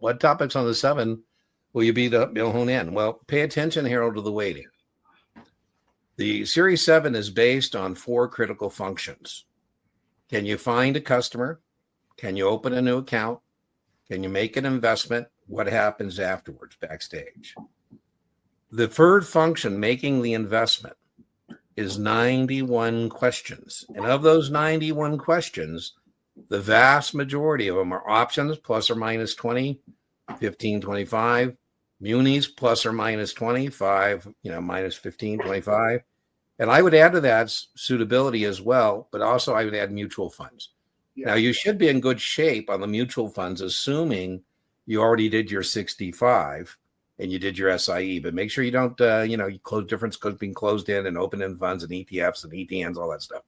what topics on the 7 will you be to hone in? Well, pay attention, Harold, to the weighting. The Series 7 is based on 4 critical functions. Can you find a customer? Can you open a new account? Can you make an investment? What happens afterwards, backstage? The third function, making the investment, is 91 questions. And of those 91 questions, the vast majority of them are options, plus or minus 20, 15, 25, munis, plus or minus 25, minus 15, 25. And I would add to that suitability as well, but also I would add mutual funds. Yeah. Now, you should be in good shape on the mutual funds, assuming you already did your 65 and you did your SIE, but make sure you don't, you close difference being closed in and open-end funds and ETFs and ETNs, all that stuff.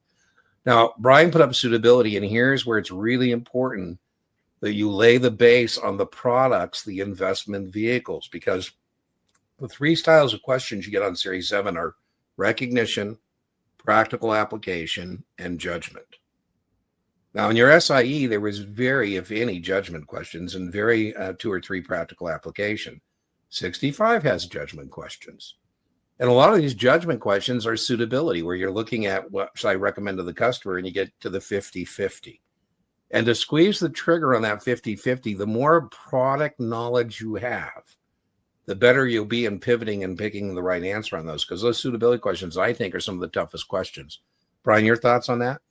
Now, Brian put up suitability, and here's where it's really important that you lay the base on the products, the investment vehicles, because the 3 styles of questions you get on Series 7 are recognition, practical application, and judgment. Now, in your SIE, there was very, if any, judgment questions and very 2 or 3 practical application. 65 has judgment questions. And a lot of these judgment questions are suitability, where you're looking at what should I recommend to the customer, and you get to the 50-50. And to squeeze the trigger on that 50-50, the more product knowledge you have, the better you'll be in pivoting and picking the right answer on those, because those suitability questions, I think, are some of the toughest questions. Brian, your thoughts on that?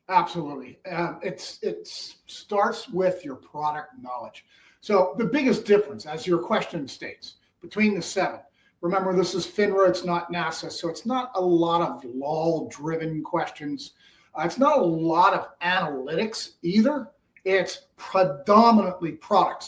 Absolutely. It starts with your product knowledge. So the biggest difference, as your question states, between the 7, remember, this is FINRA, it's not NASA, so it's not a lot of law-driven questions. It's not a lot of analytics either. It's predominantly products.